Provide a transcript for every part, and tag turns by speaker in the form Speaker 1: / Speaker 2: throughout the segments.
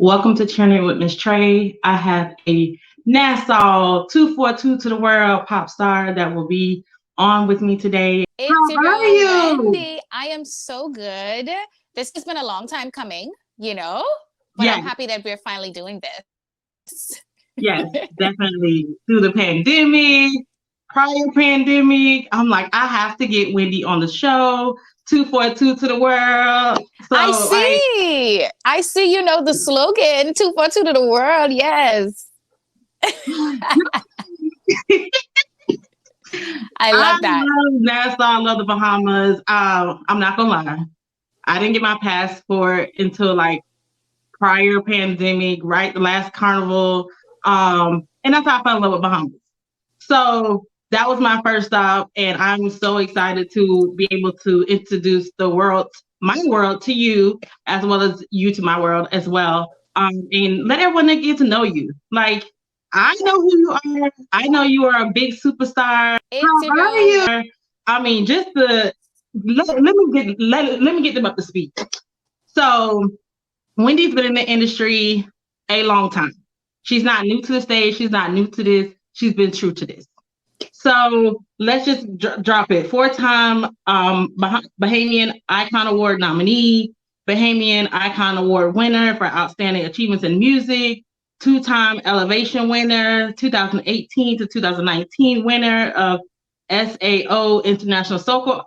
Speaker 1: Welcome to Trending with Miss Trey. I have a Nassau 242 to the world pop star that will be on with me today.
Speaker 2: It's
Speaker 1: How
Speaker 2: your
Speaker 1: are
Speaker 2: girl,
Speaker 1: you?
Speaker 2: Wendi. I am so good. This has been a long time coming, but I'm
Speaker 1: Yes,
Speaker 2: happy that we're finally doing this.
Speaker 1: yes, definitely. Through the pandemic, prior pandemic, I'm like, I have to get Wendy on the show. 242 to the world.
Speaker 2: I
Speaker 1: So, like,
Speaker 2: see. I see, the slogan 242 to the world. Yes. I
Speaker 1: I
Speaker 2: love that.
Speaker 1: love Nassau. I love the Bahamas. I'm not gonna lie. I didn't get my passport until like prior pandemic, right? The last carnival. And that's how I fell in love with Bahamas. So that was my first stop, and I'm so excited to be able to introduce my world to you, as well as you to my world as well. And let everyone get to know you. Like, I know who you are. I know you are a big superstar.
Speaker 2: It's your
Speaker 1: How are
Speaker 2: girl.
Speaker 1: you? I mean, just the let me get them up to speed. So Wendy's been in the industry a long time. She's not new to the stage. She's not new to this. She's been true to this. So let's just drop it. Four-time Bahamian Icon Award nominee, Bahamian Icon Award winner for Outstanding Achievements in Music, two-time Elevation winner, 2018 to 2019 winner of SAO International Soca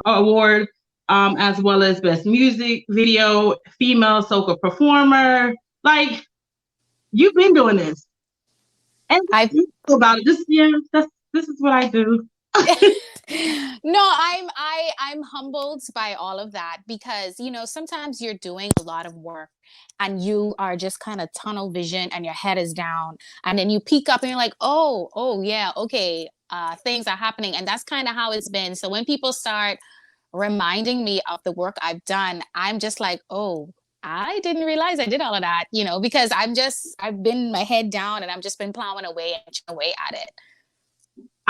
Speaker 1: Award, as well as Best Music Video, Female Soca Performer. Like, you've been doing this. And
Speaker 2: I've
Speaker 1: about it. This is what I do.
Speaker 2: No, I'm humbled by all of that because sometimes you're doing a lot of work and you are just kind of tunnel vision and your head is down, and then you peek up and you're like, oh yeah, okay, things are happening, and that's kind of how it's been. So when people start reminding me of the work I've done, I'm just like, oh, I didn't realize I did all of that, because I've been my head down and I've just been plowing away and chipping away at it.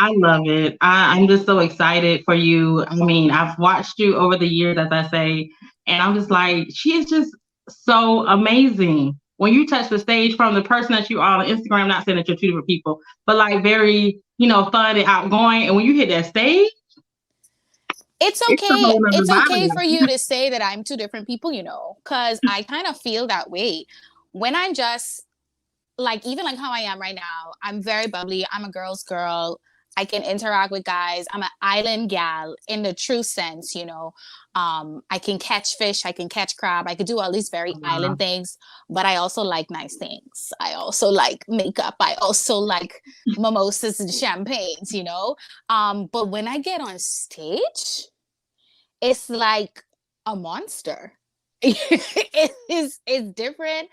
Speaker 1: I love it. I'm just so excited for you. I mean, I've watched you over the years, as I say, and I'm just like, she is just so amazing. When you touch the stage, from the person that you are on Instagram, not saying that you're two different people, but like very, fun and outgoing. And when you hit that stage,
Speaker 2: It's
Speaker 1: it's a
Speaker 2: okay.
Speaker 1: whole nother
Speaker 2: It's okay for
Speaker 1: vibe.
Speaker 2: you to say that I'm two different people, because I kind of feel that way when I'm just like, even like how I am right now. I'm very bubbly. I'm a girl's girl. I can interact with guys. I'm an island gal in the true sense, I can catch fish. I can catch crab. I could do all these very
Speaker 1: Wow.
Speaker 2: island things, but I also like nice things. I also like makeup. I also like mimosas and champagnes. But when I get on stage, it's like a monster. It's different.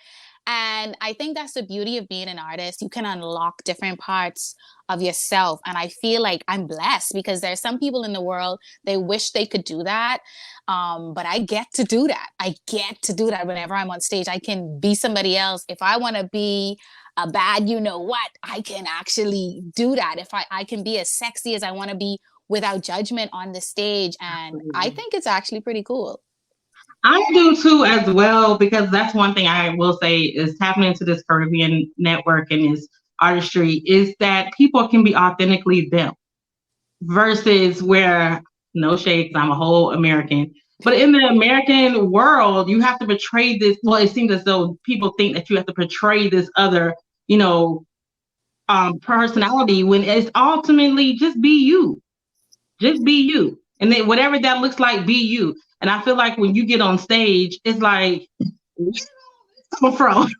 Speaker 2: And I think that's the beauty of being an artist. You can unlock different parts of yourself. And I feel like I'm blessed because there's some people in the world, they wish they could do that. But I get to do that. I get to do that whenever I'm on stage. I can be somebody else. If I want to be a bad, what, I can actually do that. If I can be as sexy as I want to be without judgment on the stage. And I think it's actually pretty cool.
Speaker 1: I do too, as well, because that's one thing I will say is happening to this Caribbean network and this artistry is that people can be authentically them versus where, no shade, because I'm a whole American, but in the American world, you have to portray this. Well, it seems as though people think that you have to portray this other, you know, personality when it's ultimately just be you. Just be you. And then whatever that looks like, be you. And I feel like when you get on stage, it's like, where did this come from?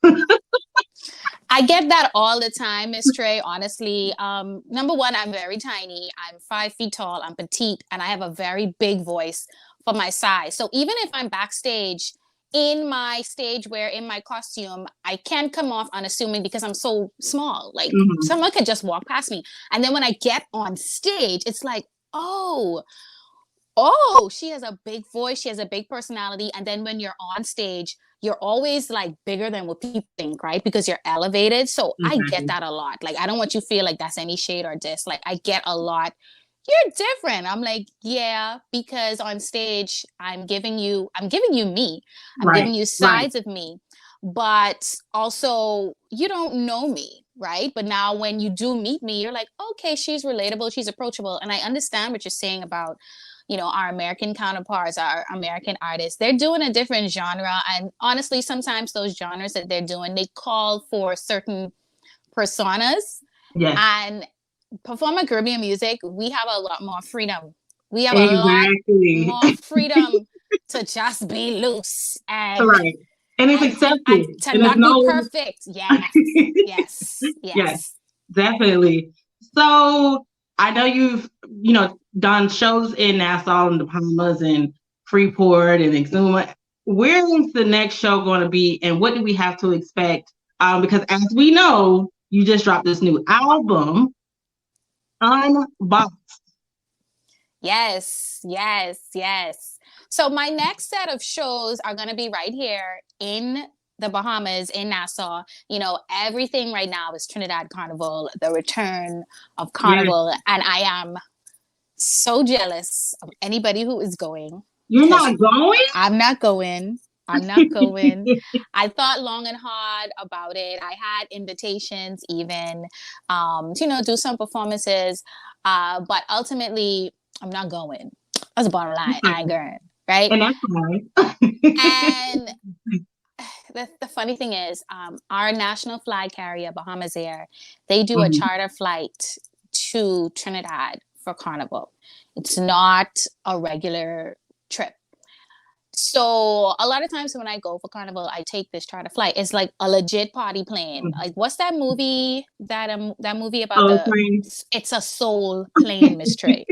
Speaker 2: I get that all the time, Miss Trey, honestly. Number one, I'm very tiny. I'm 5 feet tall. I'm petite. And I have a very big voice for my size. So even if I'm backstage in my stage wear, in my costume, I can't come off unassuming because I'm so small. Like
Speaker 1: Mhm.
Speaker 2: someone could just walk past me. And then when I get on stage, it's like, oh, she has a big voice, she has a big personality. And then when you're on stage, you're always like bigger than what people think, right? Because you're elevated. So I get
Speaker 1: Exactly.
Speaker 2: that a lot. Like, I don't want you to feel like that's any shade or diss. Like, I get a lot. You're different. I'm like, yeah, because on stage, I'm giving you me. I'm
Speaker 1: Right,
Speaker 2: giving you
Speaker 1: right.
Speaker 2: sides of me. but also you don't know me, right? But now when you do meet me, you're like, okay, she's relatable, she's approachable. And I understand what you're saying about, our American counterparts, our American artists. They're doing a different genre. And honestly, sometimes those genres that they're doing, they call for certain personas.
Speaker 1: Yes.
Speaker 2: And performing Caribbean music, we have a lot more freedom. We have a lot
Speaker 1: Exactly.
Speaker 2: more freedom to just be loose and
Speaker 1: Right. And it's accepted.
Speaker 2: to
Speaker 1: And
Speaker 2: not
Speaker 1: there's
Speaker 2: be
Speaker 1: no
Speaker 2: perfect. Yes.
Speaker 1: Yes, definitely. So I know you've, done shows in Nassau and the Bahamas and Freeport and Exuma. Where is the next show going to be, and what do we have to expect? Because as we know, you just dropped this new album, Unboxed.
Speaker 2: Yes. So my next set of shows are going to be right here in the Bahamas, in Nassau. Everything right now is Trinidad Carnival, the return of Carnival. Yes. And I am so jealous of anybody who is going.
Speaker 1: You're not going?
Speaker 2: I'm not going. I thought long and hard about it. I had invitations even to do some performances. But ultimately, I'm not going. That's the bottom line. I ain't going. Right?
Speaker 1: And that's fine.
Speaker 2: And the funny thing is, our national flag carrier, Bahamas Air, they do a charter flight to Trinidad for Carnival. It's not a regular trip. So a lot of times when I go for Carnival, I take this charter flight. It's like a legit party plane. Like, what's that movie? That movie about it's a soul plane, Miss Trey.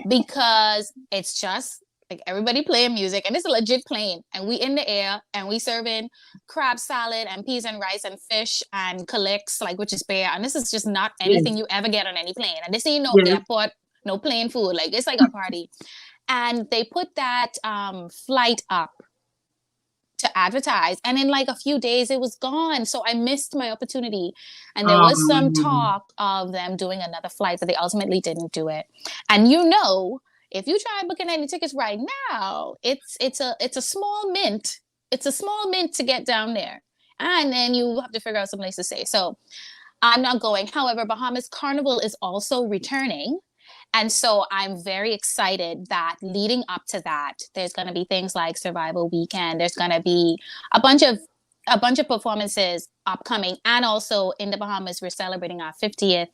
Speaker 2: Because it's just like everybody playing music, and it's a legit plane, and we in the air, and we serving crab salad and peas and rice and fish and collects, which is bear. And this is just not anything you ever get on any plane. And this ain't no airport, no plane food. Like, it's like a party. And they put that flight up to advertise, and in a few days it was gone. So I missed my opportunity. And there was some talk of them doing another flight, but they ultimately didn't do it. And if you try booking any tickets right now, it's a small mint. It's a small mint to get down there, and then you have to figure out some place to stay. So I'm not going. However, Bahamas Carnival is also returning. And so I'm very excited that leading up to that, there's going to be things like Survival Weekend. There's going to be a bunch of performances upcoming. And also in the Bahamas, we're celebrating our 50th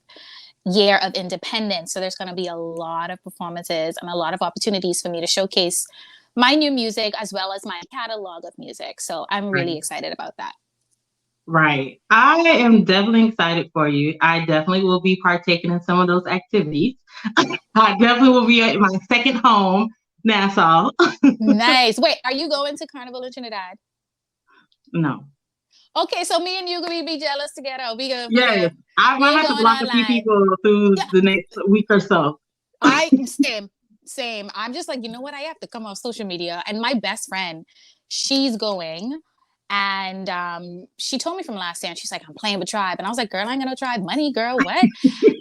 Speaker 2: year of independence. So there's going to be a lot of performances and a lot of opportunities for me to showcase my new music as well as my catalog of music. So I'm really excited about that.
Speaker 1: Right. I am definitely excited for you. I definitely will be partaking in some of those activities. I definitely will be at my second home, Nassau.
Speaker 2: Nice. Wait, are you going to Carnival in Trinidad?
Speaker 1: No.
Speaker 2: Okay, so me and you gonna be jealous together.
Speaker 1: Yes. I might have to block a few people through the next week or so.
Speaker 2: Same. I'm just like, you know what? I have to come off social media. And my best friend, she's going. And she told me from last year, and she's like, I'm playing with Tribe. And I was like, girl, I ain't got no Tribe money, girl. What?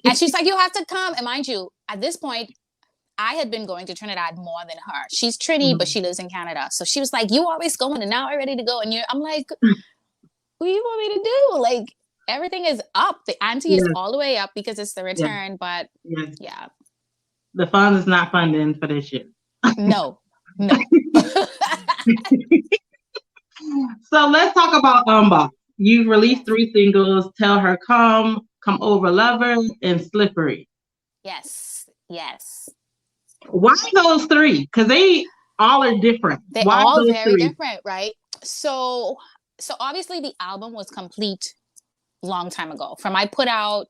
Speaker 2: And she's like, you have to come. And mind you, at this point, I had been going to Trinidad more than her. She's Trini, but she lives in Canada. So she was like, you always going, and now I'm ready to go. And I'm like, what do you want me to do? Like, everything is up. The ante is all the way up because it's the return. But yeah.
Speaker 1: The fund is not funding for this year.
Speaker 2: No.
Speaker 1: So let's talk about Unboxed. You've released 3 singles: Tell Her Come Over Lover, and Slippery.
Speaker 2: Yes.
Speaker 1: Why those 3? Because they all are different.
Speaker 2: They're all very different, right? So obviously the album was complete long time ago. From I put out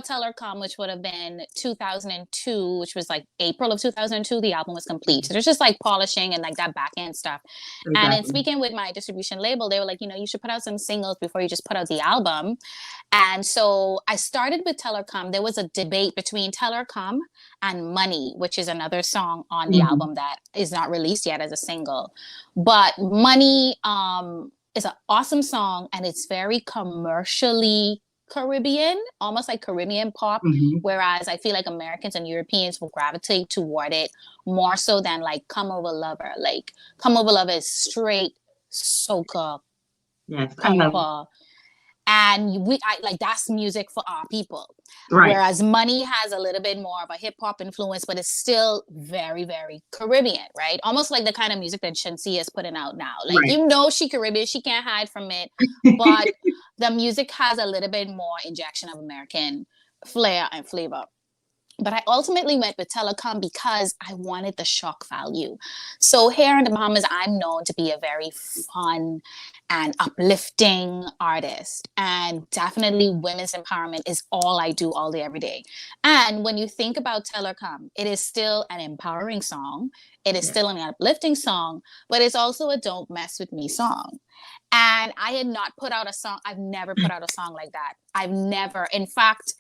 Speaker 2: Tell Her Come, which would have been 2002, which was like April of 2002, the album was complete. So there's just like polishing and like that back end stuff. Exactly. And in speaking with my distribution label, they were like, you should put out some singles before you just put out the album. And so I started with Tell Her Come. There was a debate between Tell Her Come and Money, which is another song on the album that is not released yet as a single. But Money is an awesome song, and it's very commercially Caribbean, almost like Caribbean pop, whereas I feel like Americans and Europeans will gravitate toward it more so than like Come Over Lover. Like Come Over Lover is straight soca
Speaker 1: Yes, I know.
Speaker 2: powerful. And like that's music for our people.
Speaker 1: Right.
Speaker 2: Whereas Money has a little bit more of a hip hop influence, but it's still very, very Caribbean, right? Almost like the kind of music that Shansia is putting out now. Like,
Speaker 1: right.
Speaker 2: you know, she Caribbean, she can't hide from it, but the music has a little bit more injection of American flair and flavor. But I ultimately went with Telecom because I wanted the shock value. So here in the Bahamas, I'm known to be a very fun and uplifting artist. And definitely women's empowerment is all I do all day, every day. And when you think about Telecom, it is still an empowering song. It is still an uplifting song, but it's also a don't mess with me song. And I had not put out a song. I've never put out a song like that. I've never, in fact,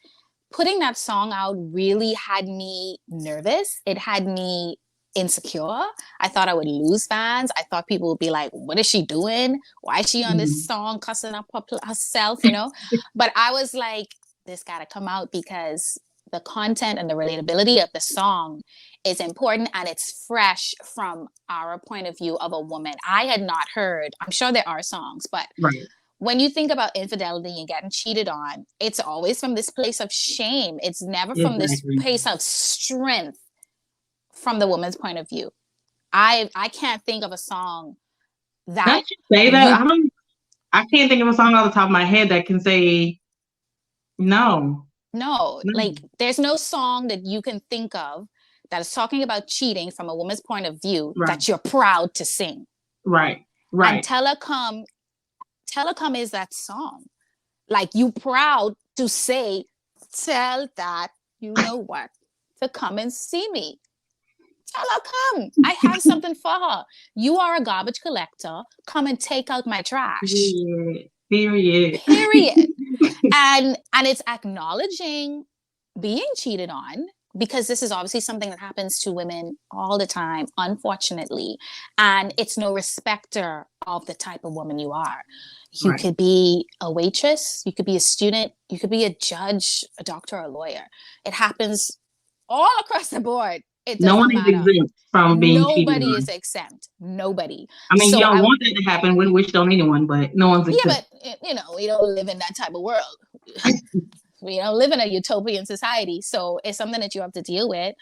Speaker 2: putting that song out really had me nervous. It had me insecure. I thought I would lose fans. I thought people would be like, what is she doing? Why is she on this song cussing up herself, you know? But I was like, this gotta come out because the content and the relatability of the song is important and it's fresh from our point of view of a woman. I had not heard, I'm sure there are songs, but when you think about infidelity and getting cheated on, it's always from this place of shame. It's never from this place of strength from the woman's point of view. I can't think of a song that...
Speaker 1: Can't you say that? I can't think of a song off the top of my head that can say no.
Speaker 2: No, like there's no song that you can think of that is talking about cheating from a woman's point of view that you're proud to sing.
Speaker 1: Right.
Speaker 2: And Telecom is that song. Like, you proud to say, tell that, you know what, to come and see me. Tell her, come. I have something for her. You are a garbage collector. Come and take out my trash.
Speaker 1: Period.
Speaker 2: And it's acknowledging being cheated on, because this is obviously something that happens to women all the time, unfortunately. And it's no respecter of the type of woman you are. You could be a waitress, you could be a student, you could be a judge, a doctor, or a lawyer. It happens all across the board. It doesn't matter. No one is exempt
Speaker 1: from being cheated on.
Speaker 2: Nobody is exempt. Nobody.
Speaker 1: I mean, you don't want that to happen. We wish on anyone, but no one's exempt.
Speaker 2: Yeah, but, you know, we don't live in that type of world. We don't live in a utopian society. So it's something that you have to deal with.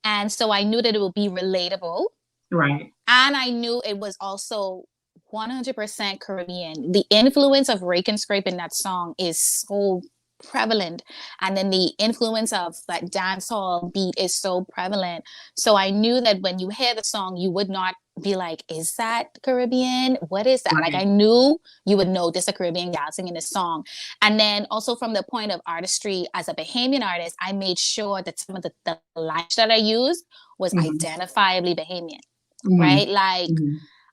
Speaker 2: And so I knew that it would be relatable.
Speaker 1: Right.
Speaker 2: And I knew it was also 100% Caribbean. The influence of rake and scrape in that song is so prevalent. And then the influence of that dancehall beat is so prevalent. So I knew that when you hear the song, you would not be like, is that Caribbean? What is that? Like, I knew you would know this is a Caribbean gal singing this song. And then also from the point of artistry, as a Bahamian artist, I made sure that some of the language that I used was identifiably Bahamian, right? Like,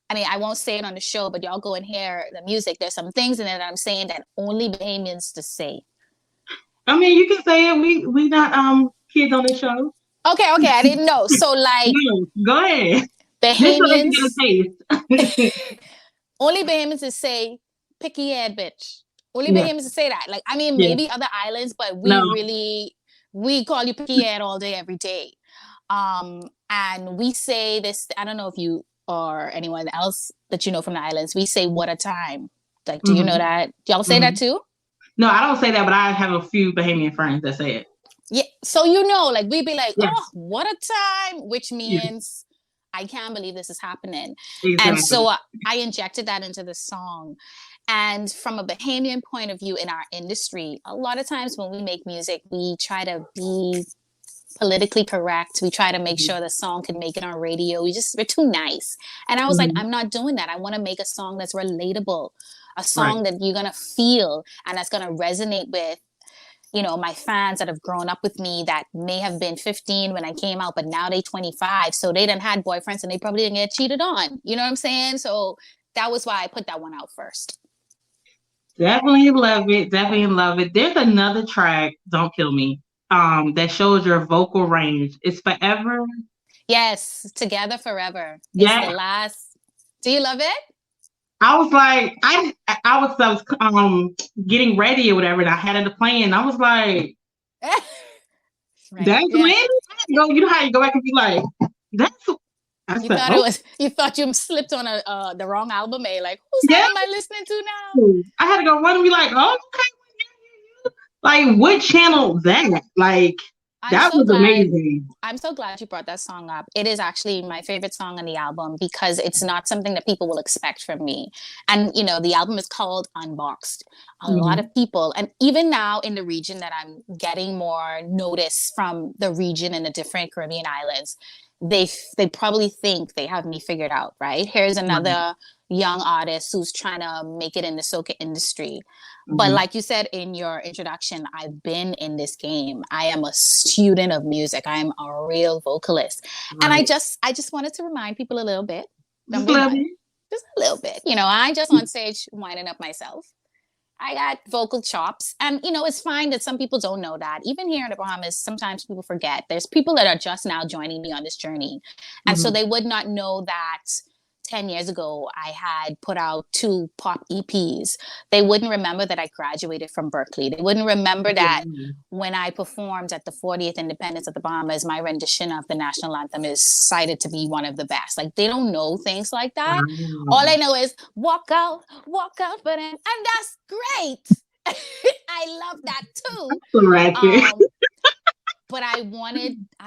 Speaker 2: I mean, I won't say it on the show, but y'all go and hear the music. There's some things in it that I'm saying that only Bahamians to say.
Speaker 1: I mean, you can say it. We not kids on the show.
Speaker 2: Okay, I didn't know. So like,
Speaker 1: no, go ahead.
Speaker 2: Bahamians. Only Bahamians to say picky head bitch. Only Bahamians to say that. Like, I mean, maybe other islands, but we call you picky head all day, every day. And we say this. I don't know if you or anyone else that you know from the islands. We say what a time. Like, do you know that? Y'all say that too?
Speaker 1: No, I don't say that, but I have a few Bahamian friends that say it.
Speaker 2: Yeah, so you know, like, we'd be like, oh, what a time, which means I can't believe this is happening. Exactly. And so I injected that into the song. And from a Bahamian point of view in our industry, a lot of times when we make music, we try to be politically correct. We try to make sure the song can make it on radio. We're too nice. And I was like, I'm not doing that. I want to make a song that's relatable, a song that you're going to feel and that's going to resonate with, you know, my fans that have grown up with me that may have been 15 when I came out, but now they 25. So they done had boyfriends and they probably didn't get cheated on. You know what I'm saying? So that was why I put that one out first.
Speaker 1: Definitely love it. Definitely love it. There's another track, Don't Kill Me, that shows your vocal range. It's Forever.
Speaker 2: Yes, Together Forever. It's the last. Do you love it?
Speaker 1: I was like, I was getting ready or whatever, and I had it playing. I was like, that's Wendi. You know how you go back and be like, that's. I
Speaker 2: You
Speaker 1: said,
Speaker 2: thought it
Speaker 1: oh,
Speaker 2: was, you thought you slipped on the wrong album, eh? Like, whose
Speaker 1: yeah.
Speaker 2: album am I listening to now?
Speaker 1: I had to go run and be like, oh, okay. Like, what channel that? Like,
Speaker 2: I'm
Speaker 1: that
Speaker 2: so
Speaker 1: was
Speaker 2: glad.
Speaker 1: amazing.
Speaker 2: I'm so glad you brought that song up. It is actually my favorite song on the album because it's not something that people will expect from me. And, you know, the album is called Unboxed. A lot of people, and even now in the region that I'm getting more notice from the region and the different Caribbean islands, they probably think they have me figured out, right? Here's another young artist who's trying to make it in the soca industry. But like you said in your introduction, I've been in this game. I am a student of music. I'm a real vocalist. And I just wanted to remind people a little bit.
Speaker 1: Just a little bit.
Speaker 2: Just a little bit. You know, I just on stage winding up myself. I got vocal chops. And, you know, it's fine that some people don't know that. Even here in the Bahamas, sometimes people forget. There's people that are just now joining me on this journey. And so they would not know that 10 years ago, I had put out 2 pop EPs. They wouldn't remember that I graduated from Berkeley. They wouldn't remember that when I performed at the 40th Independence of the Bahamas, my rendition of the national anthem is cited to be one of the best. Like, they don't know things like that. All they know is walk out, but and that's great. I love that too. But I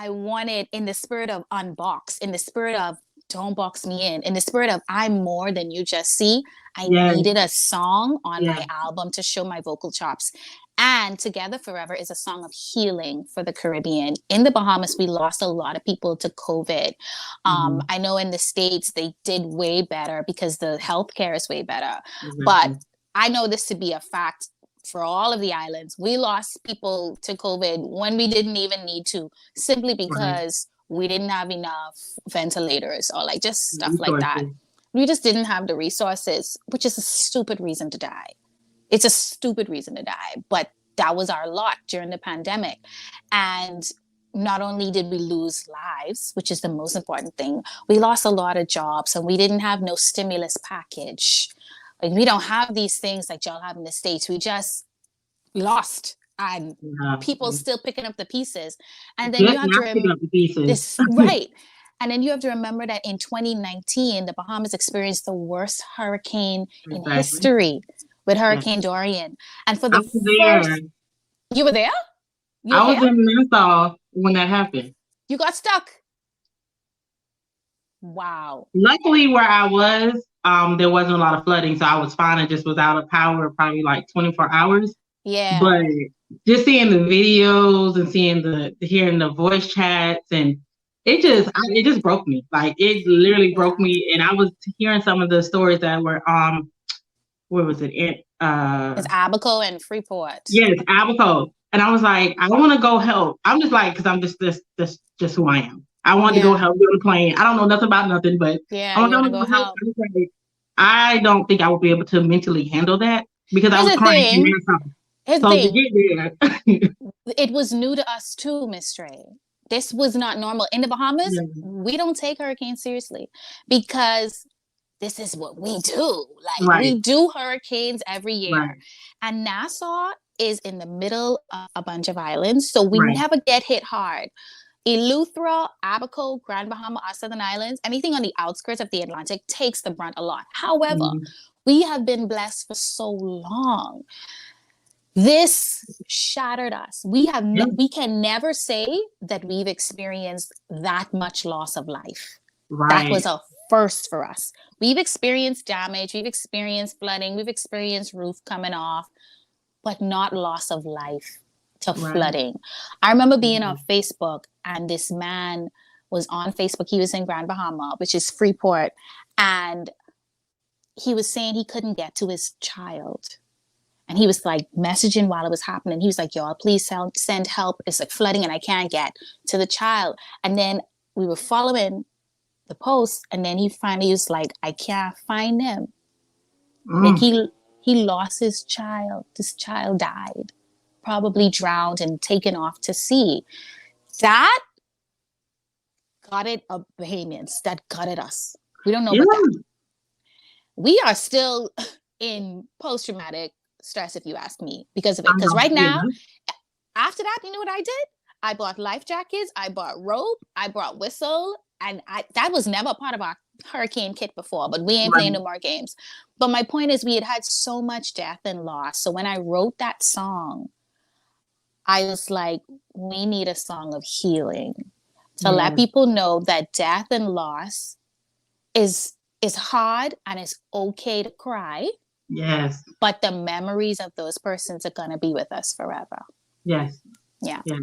Speaker 2: wanted in the spirit of Unbox, in the spirit of don't box me in the spirit of I'm more than you just see. I needed a song on my album to show my vocal chops. And Together Forever is a song of healing for the Caribbean. In the Bahamas, we lost a lot of people to COVID. I know in the States, they did way better because the healthcare is way better. But I know this to be a fact for all of the islands. We lost people to COVID when we didn't even need to, simply because we didn't have enough ventilators or like just stuff like that. We just didn't have the resources, which is a stupid reason to die. It's a stupid reason to die, but that was our lot during the pandemic. And not only did we lose lives, which is the most important thing, we lost a lot of jobs and we didn't have no stimulus package. Like, we don't have these things like y'all have in the States. We just lost. And people still picking up the pieces. And then you have to remember this, right. And then you have to remember that in 2019, the Bahamas experienced the worst hurricane in history with Hurricane Dorian. And for the first, you were there?
Speaker 1: I was in Nassau when that happened.
Speaker 2: You got stuck. Wow.
Speaker 1: Luckily, where I was, there wasn't a lot of flooding, so I was fine. I just was out of power probably like 24 hours.
Speaker 2: Yeah.
Speaker 1: But just seeing the videos and hearing the voice chats, and it just broke me. Like, it literally broke me. And I was hearing some of the stories that were where was it? It's
Speaker 2: Abaco and Freeport.
Speaker 1: Yes, Abaco. And I was like, I want to go help. I'm just like, because I'm just who I am. I want to go help, get on the plane. I don't know nothing about nothing, but I want to go help. I don't think I would be able to mentally handle that because I was crying.
Speaker 2: It was new to us too, MsTre. This was not normal. In the Bahamas, we don't take hurricanes seriously because this is what we do. Like, we do hurricanes every year. And Nassau is in the middle of a bunch of islands, so we never get hit hard. Eleuthera, Abaco, Grand Bahama, our Southern Islands, anything on the outskirts of the Atlantic takes the brunt a lot. However, we have been blessed for so long. This shattered us. We can never say that we've experienced that much loss of life. That was a first for us. We've experienced damage, we've experienced flooding, we've experienced roof coming off, but not loss of life to flooding. I remember being on Facebook, and this man was on Facebook. He was in Grand Bahama, which is Freeport, and he was saying he couldn't get to his child. And he was like messaging while it was happening. He was like, y'all, please send help. It's like flooding and I can't get to the child. And then we were following the post, and then he finally was like, I can't find him. Like, he lost his child. This child died, probably drowned and taken off to sea. That gutted Bahamians. That gutted us. We don't know about that. We are still in post-traumatic stress, if you ask me, because of it. Because right now, after that, you know what I did? I bought life jackets, I bought rope, I brought whistle, that was never a part of our hurricane kit before, but we ain't playing no more games. But my point is, we had so much death and loss. So when I wrote that song, I was like, we need a song of healing to let people know that death and loss is hard, and it's okay to cry.
Speaker 1: Yes.
Speaker 2: But the memories of those persons are gonna be with us forever.
Speaker 1: Yes.
Speaker 2: Yeah.
Speaker 1: Yes.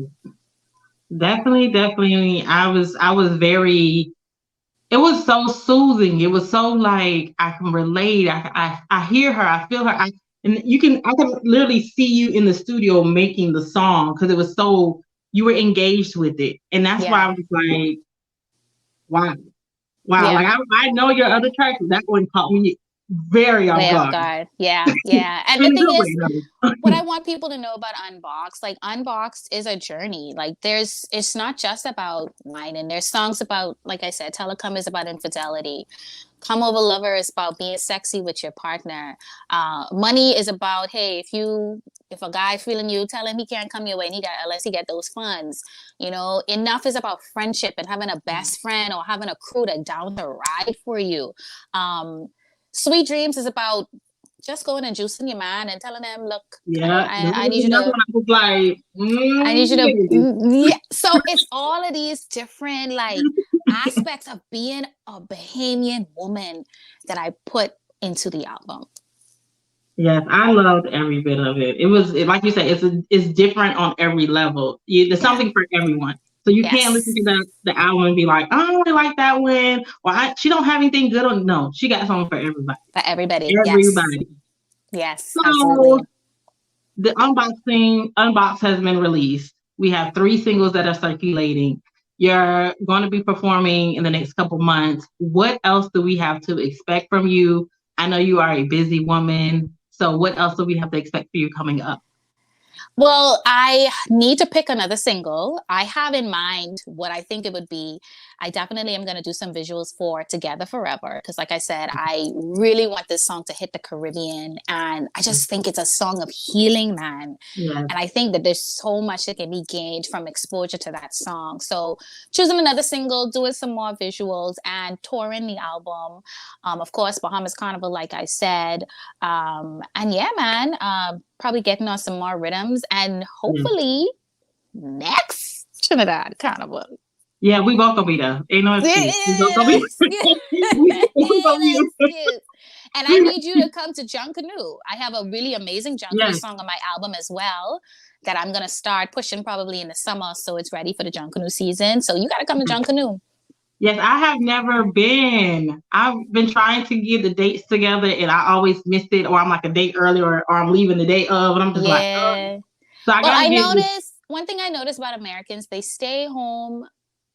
Speaker 1: Definitely. I was very, it was so soothing. It was so like, I can relate. I hear her, I feel her. I can literally see you in the studio making the song, because it was so, you were engaged with it. And that's why I was like, wow.
Speaker 2: Yeah.
Speaker 1: Like I know your other tracks, that one caught me very off guard.
Speaker 2: Yeah. And the thing is, what I want people to know about Unboxed, like Unboxed is a journey. Like it's not just about wine, and there's songs about, like I said, Telecom is about infidelity. Come Over Lover is about being sexy with your partner. Money is about, hey, if a guy feeling you, tell him he can't come your way unless he get those funds. Enough is about friendship and having a best friend or having a crew that down to ride for you. Sweet Dreams is about just going and juicing your man and telling them, look, I need you to. I need you to. Yeah. So it's all of these different aspects of being a Bahamian woman that I put into the album.
Speaker 1: Yes, I loved every bit of it. It was, like you said, it's different on every level. There's something for everyone. So you can't listen to the album and be like, I don't really like that one, or she don't have anything good on. No, she got something for everybody.
Speaker 2: For everybody. Yes,
Speaker 1: so,
Speaker 2: absolutely.
Speaker 1: The Unboxed has been released. We have 3 singles that are circulating. You're going to be performing in the next couple months. What else do we have to expect from you? I know you are a busy woman. So what else do we have to expect for you coming up?
Speaker 2: Well, I need to pick another single. I have in mind what I think it would be. I definitely am going to do some visuals for Together Forever, because like I said, I really want this song to hit the Caribbean, and I just think it's a song of healing, man.
Speaker 1: Yes.
Speaker 2: And I think that there's so much that can be gained from exposure to that song. So choosing another single, doing some more visuals, and touring the album. Of course, Bahamas Carnival, like I said. And yeah, man, probably getting on some more rhythms, and hopefully next Trinidad Carnival.
Speaker 1: Yeah, we both gonna be there. Ain't no excuse.
Speaker 2: And I need you to come to John Canoe. I have a really amazing John Canoe song on my album as well that I'm gonna start pushing probably in the summer, so it's ready for the John Canoe season. So you gotta come to John Canoe.
Speaker 1: Yes, I have never been. I've been trying to get the dates together, and I always missed it, or I'm like a date early, or I'm leaving the day of, and I'm just like, oh. So I
Speaker 2: noticed one thing I noticed about Americans: they stay home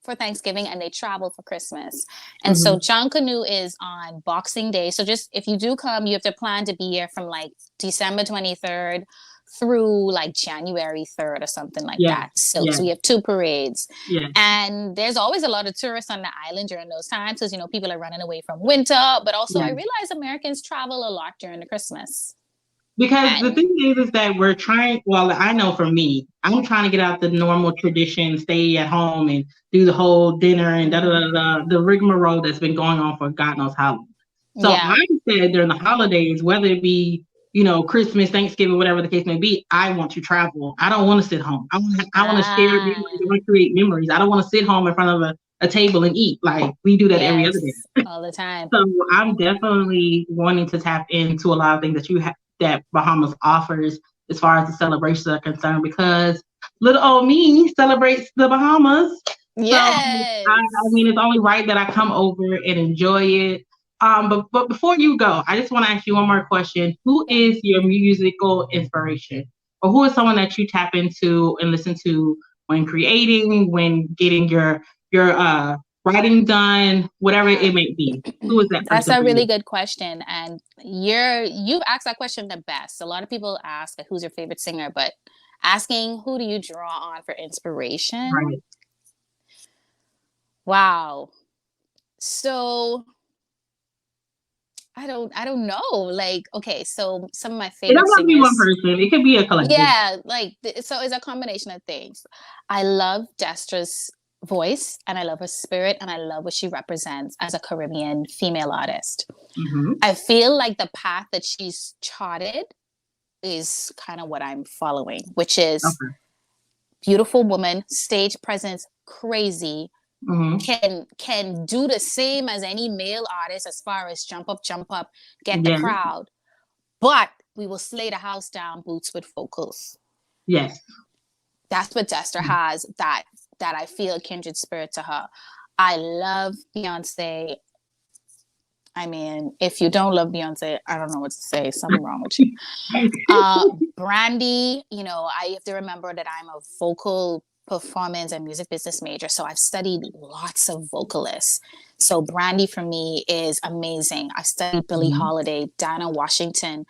Speaker 2: for Thanksgiving and they travel for Christmas. And so John Canoe is on Boxing Day. So just if you do come, you have to plan to be here from like December 23rd through like January 3rd or something like that. So we have 2 parades. And there's always a lot of tourists on the island during those times, because people are running away from winter. But also I realize Americans travel a lot during the Christmas.
Speaker 1: Because the thing is that we're trying, well, I know for me, I'm trying to get out the normal tradition, stay at home and do the whole dinner and the rigmarole that's been going on for God knows how long. So I said during the holidays, whether it be, Christmas, Thanksgiving, whatever the case may be, I want to travel. I don't want to sit home. I want to share memories. I want to create memories. I don't want to sit home in front of a table and eat. Like we do that every other day.
Speaker 2: All the time.
Speaker 1: So I'm definitely wanting to tap into a lot of things that you have, that Bahamas offers as far as the celebrations are concerned, because little old me celebrates the Bahamas.
Speaker 2: Yes.
Speaker 1: So, I mean, it's only right that I come over and enjoy it. But before you go, I just want to ask you one more question. Who is your musical inspiration? Or who is someone that you tap into and listen to when creating, when getting your writing done, whatever it may be? Who is that person?
Speaker 2: That's a really good question. And you've asked that question the best. A lot of people ask, who's your favorite singer? But asking, who do you draw on for inspiration?
Speaker 1: Right.
Speaker 2: Wow. So I don't know. Like, okay, so some of my favorite
Speaker 1: singers. It doesn't be one person. It could be a collective.
Speaker 2: Yeah, so it's a combination of things. I love Destra's voice, and I love her spirit, and I love what she represents as a Caribbean female artist.
Speaker 1: Mm-hmm.
Speaker 2: I feel like the path that she's charted is kind of what I'm following, which is beautiful woman, stage presence, crazy, can do the same as any male artist as far as jump up, get the crowd, but we will slay the house down, boots with vocals.
Speaker 1: Yes.
Speaker 2: That's what Dexter has, that I feel a kindred spirit to her. I love Beyonce. I mean, if you don't love Beyonce, I don't know what to say. Something wrong with you. Brandy, you know, I have to remember that I'm a vocal performance and music business major, so I've studied lots of vocalists. So Brandy for me is amazing. I studied Billie Holiday, Dinah Washington,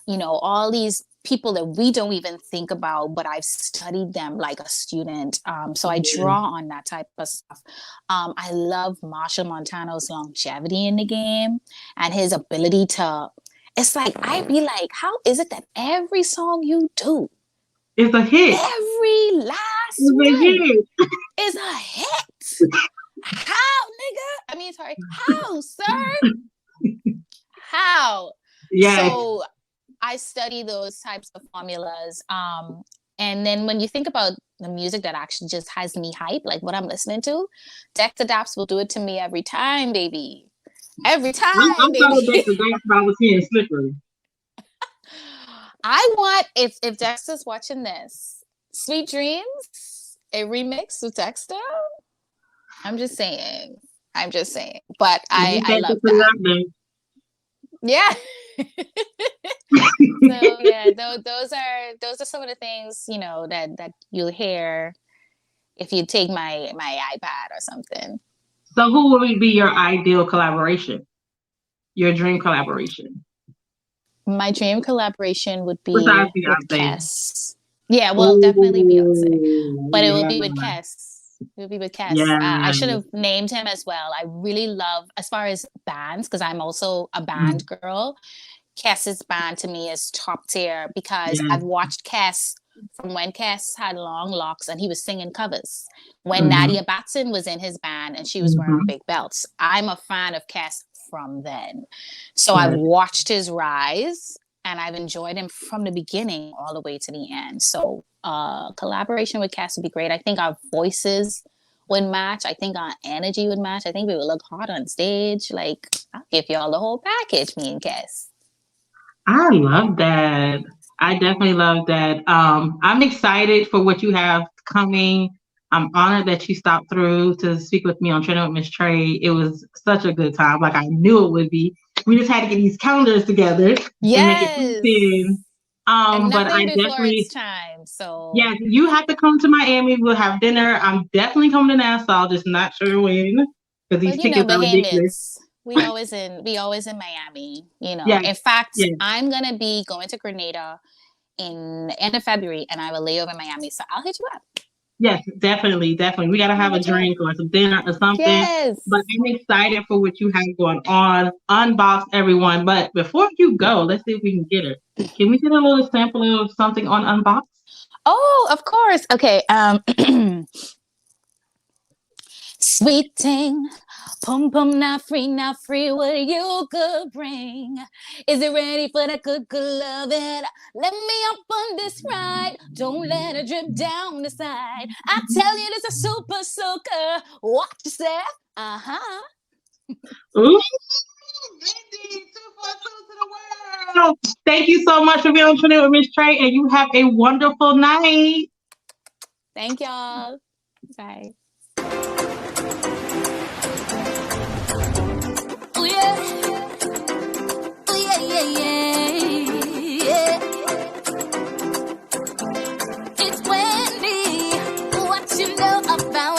Speaker 2: you know, all these people that we don't even think about, but I've studied them like a student. So I draw on that type of stuff. I love Marshall Montano's longevity in the game and his ability to, it's like, I'd be like, how is it that every song you do
Speaker 1: is a hit?
Speaker 2: Every last one is a hit. How, nigga? I mean, sorry. How, sir? How?
Speaker 1: Yeah.
Speaker 2: So I study those types of formulas. And then when you think about the music that actually just has me hype, like what I'm listening to, Dexter Daps will do it to me every time, baby. Every time,
Speaker 1: I'm
Speaker 2: baby.
Speaker 1: Dexter Daps, I was hearing Slippery.
Speaker 2: I want, if Dexter's watching this, Sweet Dreams, a remix with Dexter. I'm just saying. But I love that. Yeah. So yeah, those are some of the things, you know, that you'll hear if you take my iPad or something.
Speaker 1: So who would be your ideal collaboration? Your dream collaboration?
Speaker 2: My dream collaboration would be
Speaker 1: with
Speaker 2: Kes. Yeah, well, definitely Beyonce. But it will be with Kes. It would be with Kes.
Speaker 1: Yeah.
Speaker 2: I should have named him as well. I really love, as far as bands, because I'm also a band girl, Kes's band to me is top tier because I've watched Kes from when Kes had long locks and he was singing covers. When Nadia Batson was in his band and she was wearing big belts. I'm a fan of Kes from then. So I've watched his rise and I've enjoyed him from the beginning all the way to the end. So collaboration with Kes would be great. I think our voices would match. I think our energy would match. I think we would look hot on stage. Like, I'll give y'all the whole package, me and Kes.
Speaker 1: I love that. I definitely love that. I'm excited for what you have coming. I'm honored that you stopped through to speak with me on Trending with MsTre. It was such a good time. Like I knew it would be. We just had to get these calendars together and make it fit. But I definitely
Speaker 2: it's time. So
Speaker 1: yeah, you have to come to Miami. We'll have dinner. I'm definitely coming to Nassau, just not sure when because these tickets are ridiculous.
Speaker 2: We always in Miami, you know. Yeah. In fact, I'm gonna be going to Grenada in the end of February, and I will lay over in Miami. So I'll hit you up.
Speaker 1: Yes, definitely. We gotta have a drink or some dinner or something.
Speaker 2: Yes.
Speaker 1: But I'm excited for what you have going on. Unboxed, everyone. But before you go, let's see if we can get it. Can we get a little sample of something on Unboxed?
Speaker 2: Oh, of course. Okay. Sweet thing, pum pum, not free, what you could bring. Is it ready for that good loving? Let me up on this ride. Don't let it drip down the side. I tell you, this a super soaker. Watch yourself.
Speaker 1: Ooh, Wendi, 242 to the world. Thank you so much for being on Trending with MsTre, and you have a wonderful night.
Speaker 2: Thank y'all. Bye. It's Wendi. What you know about